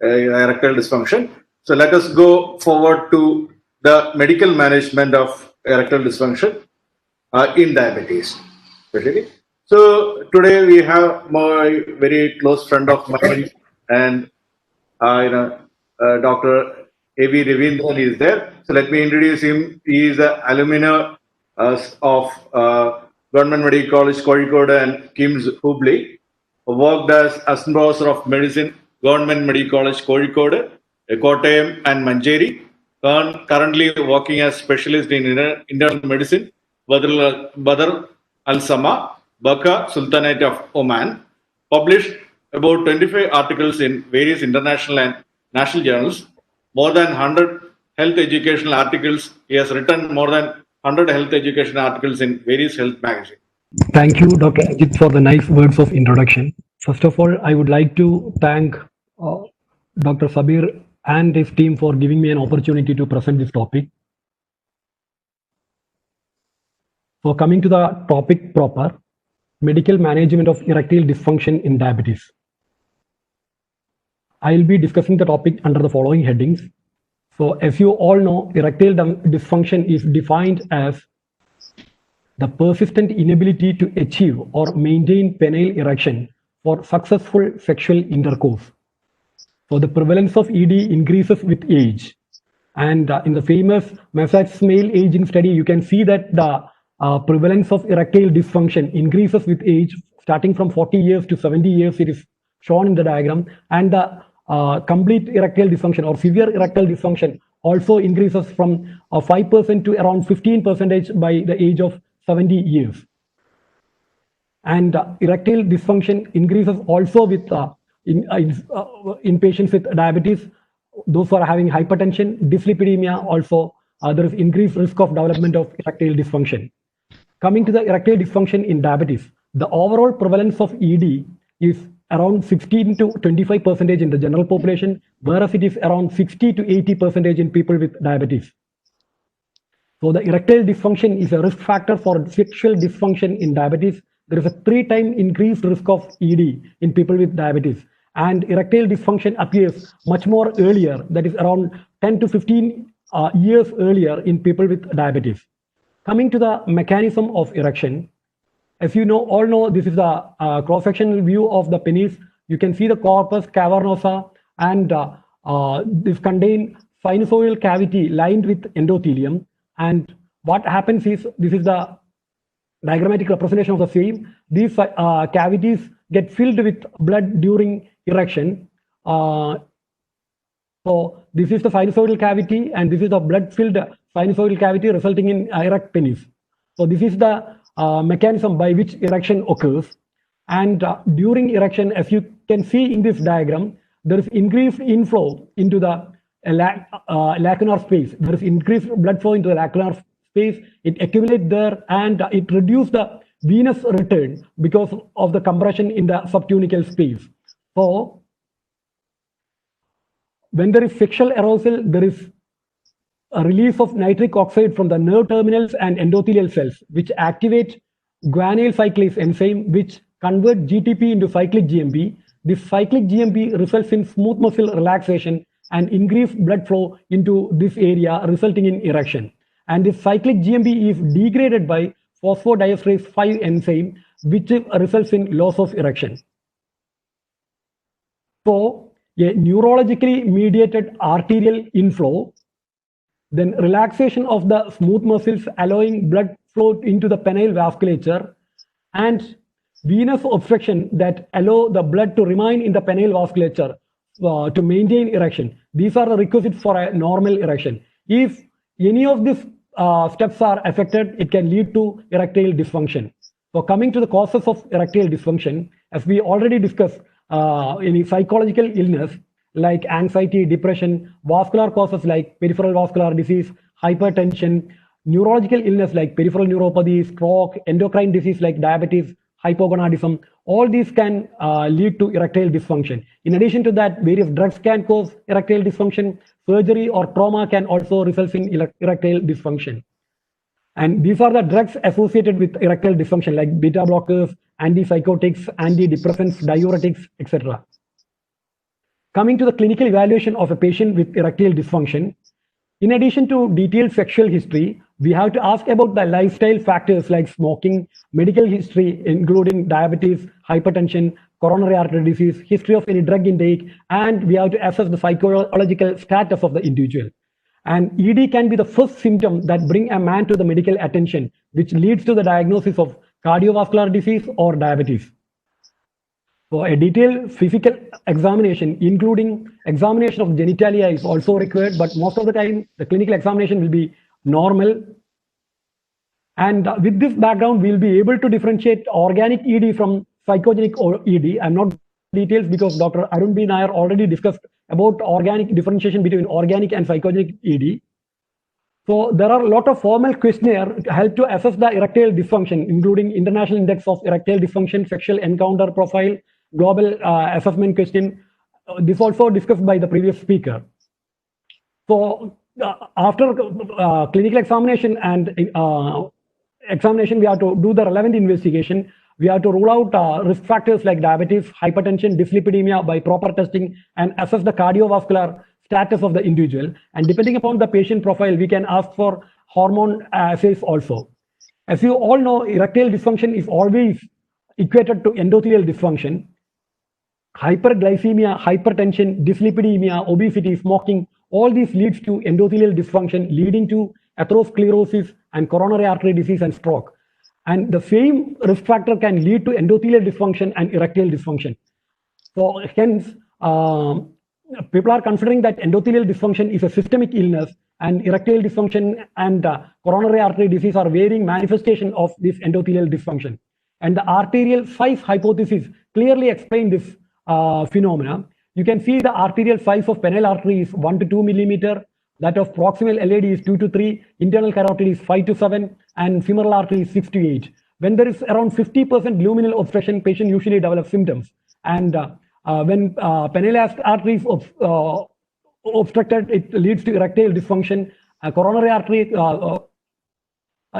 erectile dysfunction. So let us go forward to the medical management of erectile dysfunction in diabetes, especially. So today we have my very close friend of mine and Dr. A.V. Ravindran is there. So let me introduce him. He is an alumni of Government Medical College Kozhikode and KIMS Hubli. Worked as Assistant Professor of Medicine, Government Medical College Kozhikode, Kottayam and Manjeri. currently working as specialist in internal medicine, Badr Al Sama, Bakka, Sultanate of Oman. Published about 25 articles in various international and national journals, more than 100 health educational articles. He has written more than 100 health education articles in various health magazines. Thank you, Dr. Ajit, for the nice words of introduction. First of all, I would like to thank Dr. Sabir and his team for giving me an opportunity to present this topic. So coming to the topic proper, medical management of erectile dysfunction in diabetes. I will be discussing the topic under the following headings. So as you all know, erectile dysfunction is defined as the persistent inability to achieve or maintain penile erection for successful sexual intercourse. So the prevalence of ED increases with age. And in the famous Massachusetts male aging study, you can see that the prevalence of erectile dysfunction increases with age, starting from 40 years to 70 years. It is shown in the diagram. And the complete erectile dysfunction or severe erectile dysfunction also increases from 5% to around 15% by the age of 70 years. And erectile dysfunction increases also with in patients with diabetes, those who are having hypertension, dyslipidemia. Also, there is increased risk of development of erectile dysfunction. Coming to the erectile dysfunction in diabetes, the overall prevalence of ED is around 16 to 25% in the general population, whereas it is around 60 to 80% in people with diabetes. So the erectile dysfunction is a risk factor for sexual dysfunction in diabetes. There is a 3-time increased risk of ED in people with diabetes. And erectile dysfunction appears much more earlier, that is around 10 to 15 years earlier in people with diabetes. Coming to the mechanism of erection, as you all know, this is the cross-sectional view of the penis. You can see the corpus cavernosa, and this contains sinusoidal cavity lined with endothelium. And what happens is, this is the diagrammatic representation of the same. These cavities get filled with blood during erection. So this is the sinusoidal cavity, and this is the blood-filled sinusoidal cavity resulting in erect penis. So this is the mechanism by which erection occurs. And during erection, as you can see in this diagram, there is increased inflow into the lacunar space. There is increased blood flow into the lacunar space. It accumulates there, and it reduces the venous return because of the compression in the subtunical space. So when there is sexual arousal, there is a release of nitric oxide from the nerve terminals and endothelial cells, which activate guanylyl cyclase enzyme, which convert GTP into cyclic GMP. This cyclic GMP results in smooth muscle relaxation and increased blood flow into this area, resulting in erection. And this cyclic GMP is degraded by phosphodiesterase 5 enzyme, which results in loss of erection. So a neurologically mediated arterial inflow, then relaxation of the smooth muscles allowing blood flow into the penile vasculature, and venous obstruction that allow the blood to remain in the penile vasculature to maintain erection. These are the requisites for a normal erection. If any of these steps are affected, it can lead to erectile dysfunction. So coming to the causes of erectile dysfunction, as we already discussed, any psychological illness like anxiety, depression, vascular causes like peripheral vascular disease, hypertension, neurological illness like peripheral neuropathy, stroke, endocrine disease like diabetes, hypogonadism, all these can lead to erectile dysfunction. In addition to that, various drugs can cause erectile dysfunction. Surgery or trauma can also result in erectile dysfunction. And these are the drugs associated with erectile dysfunction like beta blockers, antipsychotics, antidepressants, diuretics, etc. Coming to the clinical evaluation of a patient with erectile dysfunction, in addition to detailed sexual history, we have to ask about the lifestyle factors like smoking, medical history including diabetes, hypertension, coronary artery disease, history of any drug intake, and we have to assess the psychological status of the individual. And ED can be the first symptom that bring a man to the medical attention, which leads to the diagnosis of cardiovascular disease or diabetes. So a detailed physical examination, including examination of genitalia, is also required, but most of the time the clinical examination will be normal. And with this background, we'll be able to differentiate organic ED from psychogenic ED. I'm not details because Dr. Arun B. Nair already discussed about organic differentiation between organic and psychogenic ED. So there are a lot of formal questionnaire to help to assess the erectile dysfunction, including International Index of Erectile Dysfunction, Sexual Encounter Profile, Global Assessment Question. This also discussed by the previous speaker. So after clinical examination and examination, we have to do the relevant investigation. We have to rule out risk factors like diabetes, hypertension, dyslipidemia by proper testing and assess the cardiovascular status of the individual. And depending upon the patient profile, we can ask for hormone assays also. As you all know, erectile dysfunction is always equated to endothelial dysfunction. Hyperglycemia, hypertension, dyslipidemia, obesity, smoking, all these leads to endothelial dysfunction, leading to atherosclerosis and coronary artery disease and stroke. And the same risk factor can lead to endothelial dysfunction and erectile dysfunction. So hence, people are considering that endothelial dysfunction is a systemic illness, and erectile dysfunction and coronary artery disease are varying manifestation of this endothelial dysfunction. And the arterial size hypothesis clearly explain this phenomena. You can see the arterial size of penile artery is 1 to 2 millimeter, that of proximal LAD is 2 to 3, internal carotid is 5 to 7, and femoral artery is 6 to 8. When there is around 50% luminal obstruction, patient usually develops symptoms. And when penile artery is obstructed, it leads to erectile dysfunction. Coronary artery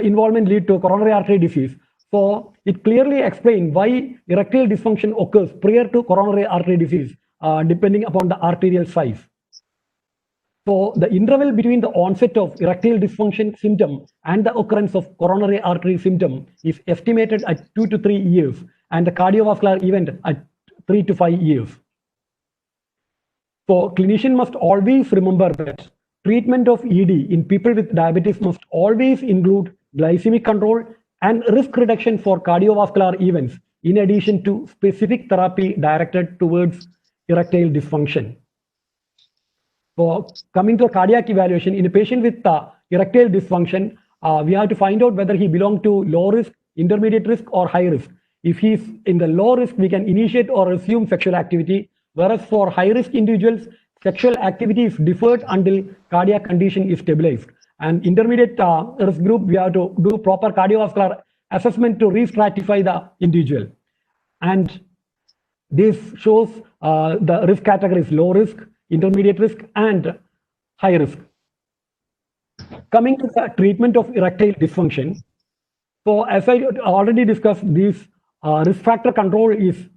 involvement lead to coronary artery disease. So it clearly explains why erectile dysfunction occurs prior to coronary artery disease, depending upon the arterial size. So the interval between the onset of erectile dysfunction symptom and the occurrence of coronary artery symptom is estimated at 2 to 3 years, and the cardiovascular event at 3 to 5 years. So clinician must always remember that treatment of ED in people with diabetes must always include glycemic control and risk reduction for cardiovascular events, in addition to specific therapy directed towards erectile dysfunction. So coming to a cardiac evaluation, in a patient with erectile dysfunction, we have to find out whether he belongs to low risk, intermediate risk, or high risk. If he's in the low risk, we can initiate or resume sexual activity, whereas for high risk individuals, sexual activity is deferred until cardiac condition is stabilized. And intermediate risk group, we have to do proper cardiovascular assessment to re-stratify the individual. And this shows the risk categories: low risk, intermediate risk, and high risk. Coming to the treatment of erectile dysfunction. So as I already discussed, this risk factor control is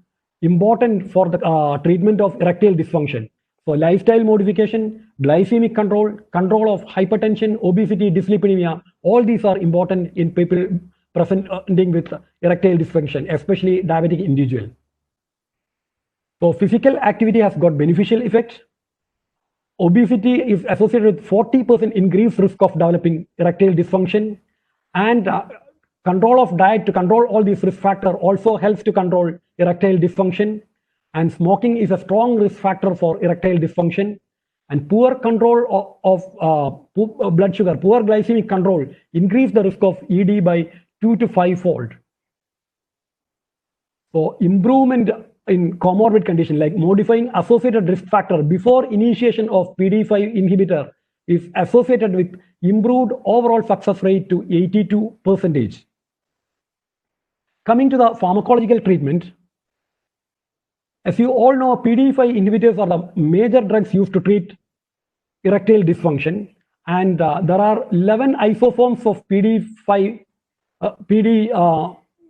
important for the treatment of erectile dysfunction. So lifestyle modification, glycemic control, control of hypertension, obesity, dyslipidemia, all these are important in people presenting with erectile dysfunction, especially diabetic individual. So physical activity has got beneficial effects. Obesity is associated with 40% increased risk of developing erectile dysfunction, and control of diet to control all these risk factors also helps to control erectile dysfunction. And smoking is a strong risk factor for erectile dysfunction. And poor control of blood sugar, poor glycemic control, increase the risk of ED by 2 to 5-fold. So improvement in comorbid condition like modifying associated risk factor before initiation of PDE5 inhibitor is associated with improved overall success rate to 82%. Coming to the pharmacological treatment, as you all know, PDE5 inhibitors are the major drugs used to treat erectile dysfunction, and there are 11 isoforms of PDE5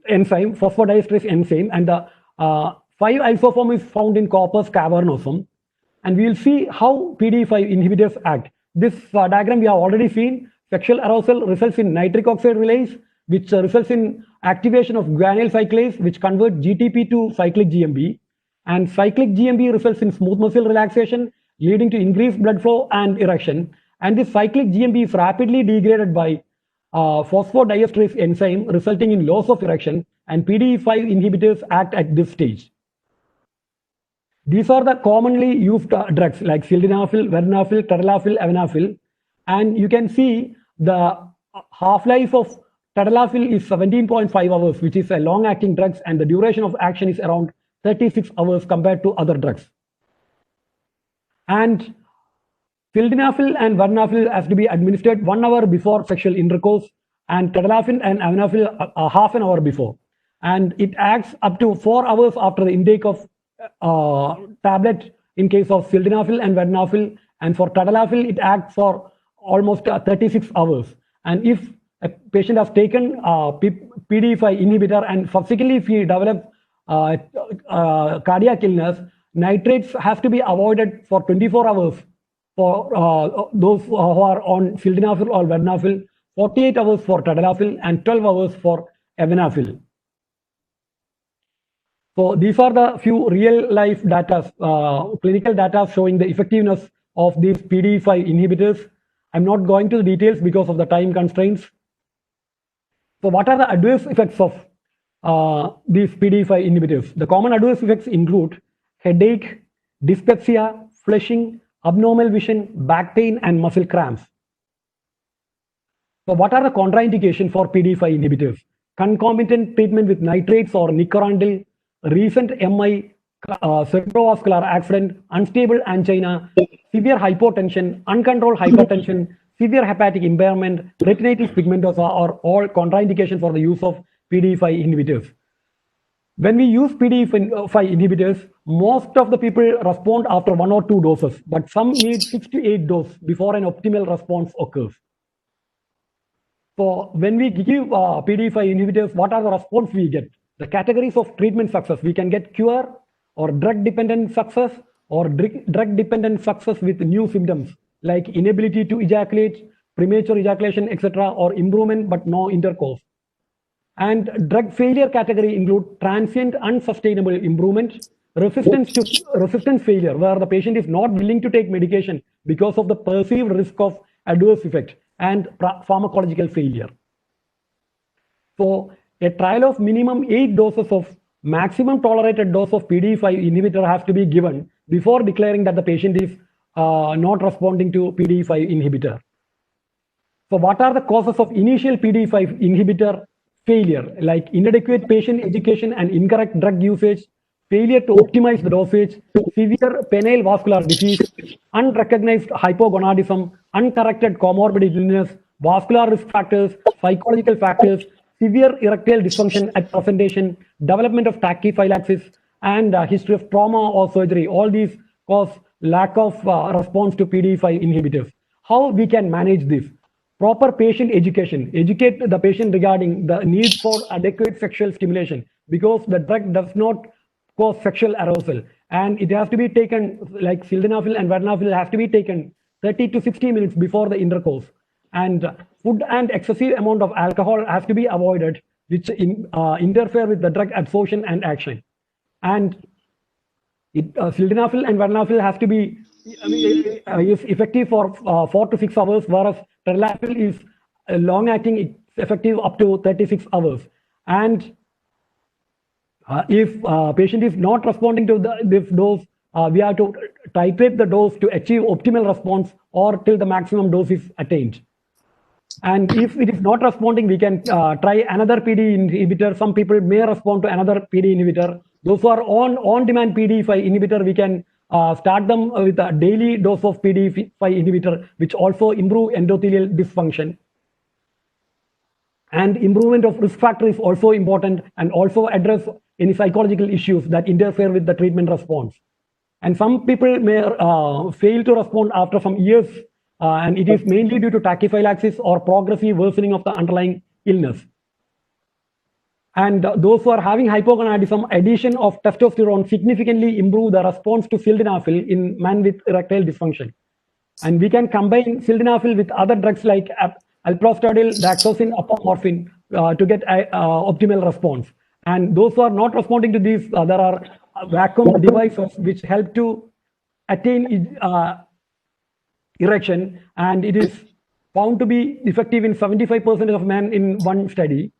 enzyme, phosphodiesterase enzyme, and the 5 isoform is found in corpus cavernosum. And we will see how PDE5 inhibitors act. This diagram we have already seen. Sexual arousal results in nitric oxide release, which results in activation of guanyl cyclase, which convert GTP to cyclic GMP. And cyclic GMP results in smooth muscle relaxation, leading to increased blood flow and erection. And this cyclic GMP is rapidly degraded by phosphodiesterase enzyme, resulting in loss of erection. And PDE5 inhibitors act at this stage. These are the commonly used drugs like sildenafil, vardenafil, tadalafil, evenafil. And you can see the half-life of tadalafil is 17.5 hours, which is a long-acting drug, and the duration of action is around 36 hours compared to other drugs. And sildenafil and vardenafil has to be administered 1 hour before sexual intercourse, and tadalafil and evenafil half an hour before. And it acts up to 4 hours after the intake of tablet in case of sildenafil and vardenafil, and for tadalafil it acts for almost 36 hours. And if a patient has taken PDE5 inhibitor and subsequently if he develops cardiac illness, nitrates have to be avoided for 24 hours for those who are on sildenafil or vardenafil, 48 hours for tadalafil, and 12 hours for evenafil. So these are the few real-life data, clinical data showing the effectiveness of these PDE5 inhibitors. I'm not going to the details because of the time constraints. So what are the adverse effects of these PDE5 inhibitors? The common adverse effects include headache, dyspepsia, flushing, abnormal vision, back pain, and muscle cramps. So what are the contraindications for PDE5 inhibitors? Concomitant treatment with nitrates or nicorandil, recent MI, cerebrovascular accident, unstable angina, severe hypotension, uncontrolled hypertension, severe hepatic impairment, retinitis pigmentosa are all contraindications for the use of PDE5 inhibitors. When we use PDE5 inhibitors, most of the people respond after 1 or 2 doses, but some need 6 to 8 doses before an optimal response occurs. So when we give PDE5 inhibitors, what are the response we get? The categories of treatment success: we can get cure or drug-dependent success or drug-dependent success with new symptoms like inability to ejaculate, premature ejaculation, etc., or improvement but no intercourse. And drug failure category include transient unsustainable improvement, resistance failure, where the patient is not willing to take medication because of the perceived risk of adverse effect, and pharmacological failure. So a trial of minimum 8 doses of maximum tolerated dose of PDE5 inhibitor has to be given before declaring that the patient is not responding to PDE5 inhibitor. So what are the causes of initial PDE5 inhibitor failure? Like inadequate patient education and incorrect drug usage, failure to optimize the dosage, severe penile vascular disease, unrecognized hypogonadism, uncorrected comorbid illness, vascular risk factors, psychological factors, severe erectile dysfunction at presentation, development of tachyphylaxis, and history of trauma or surgery. All these cause lack of response to PDE5 inhibitors. How we can manage this? Proper patient education. Educate the patient regarding the need for adequate sexual stimulation, because the drug does not cause sexual arousal, and it has to be taken, like sildenafil and vardenafil, have to be taken 30 to 60 minutes before the intercourse. And food and excessive amount of alcohol has to be avoided, which interfere with the drug absorption and action. And sildenafil and vardenafil have to be is effective for 4 to 6 hours, whereas tadalafil is long-acting, it's effective up to 36 hours. And if patient is not responding to this dose, we have to titrate the dose to achieve optimal response or till the maximum dose is attained. And if it is not responding, we can try another PD inhibitor. Some people may respond to another PD inhibitor. Those who are on-demand PDE5 inhibitor, we can start them with a daily dose of PDE5 inhibitor, which also improve endothelial dysfunction. And improvement of risk factor is also important, and also address any psychological issues that interfere with the treatment response. And some people may fail to respond after some years, and it is mainly due to tachyphylaxis or progressive worsening of the underlying illness. And those who are having hypogonadism, addition of testosterone significantly improve the response to sildenafil in men with erectile dysfunction. And we can combine sildenafil with other drugs like alprostadil, daxosin, apomorphine to get optimal response. And those who are not responding to these, there are vacuum devices which help to attain erection, and it is found to be effective in 75% of men in one study.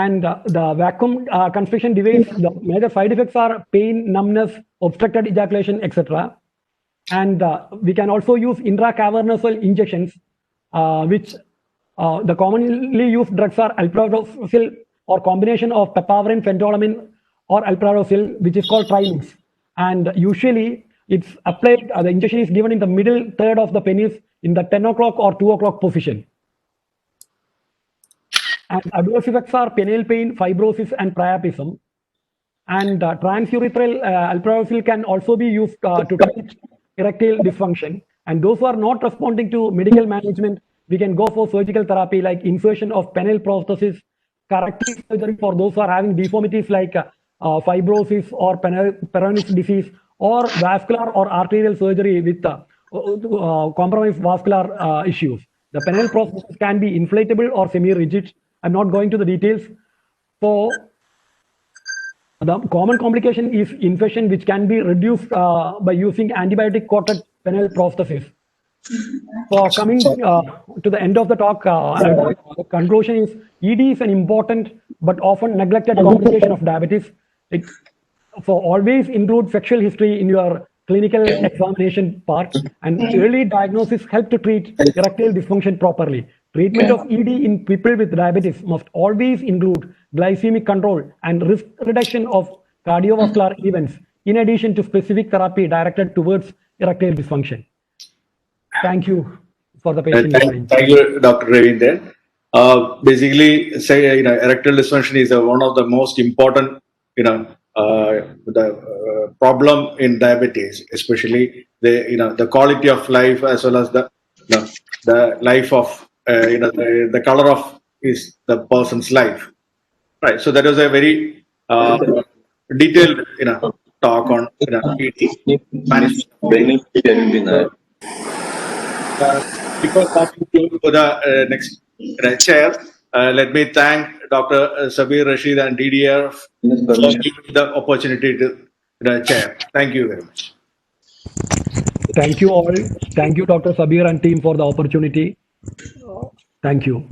And the vacuum constriction device, the major side effects are pain, numbness, obstructed ejaculation, etc. And we can also use intracavernosal injections, which the commonly used drugs are alprazolam or combination of papaverine, phentolamine, or alprazolam, which is called Trimix. And usually it's applied, the injection is given in the middle third of the penis in the 10 o'clock or 2 o'clock position. And adverse effects are penile pain, fibrosis, and priapism. And transurethral alprazolam can also be used to treat erectile dysfunction. And those who are not responding to medical management, we can go for surgical therapy like insertion of penile prosthesis, corrective surgery for those who are having deformities like fibrosis or Peyronie's disease, or vascular or arterial surgery with compromised vascular issues. The penile prosthesis can be inflatable or semi-rigid. I'm not going to the details. So the common complication is infection, which can be reduced by using antibiotic-coated penile prosthesis. So coming to the end of the talk, the conclusion is ED is an important but often neglected complication of diabetes. So always include sexual history in your clinical examination part, and early diagnosis help to treat erectile dysfunction properly. Treatment of ED in people with diabetes must always include glycemic control and risk reduction of cardiovascular events, in addition to specific therapy directed towards erectile dysfunction. Thank you for the patient. Thank you, Dr. Ravinder. Basically, say erectile dysfunction is one of the most important, the problem in diabetes, especially the quality of life as well as the life of the color of is the person's life. Right. So that was a very detailed talk on Spanish. Before passing to the next chair, let me thank Dr. Sabir Rashid and DDR for giving the opportunity to chair. Thank you very much. Thank you all. Thank you, Dr. Sabir and team, for the opportunity. Thank you.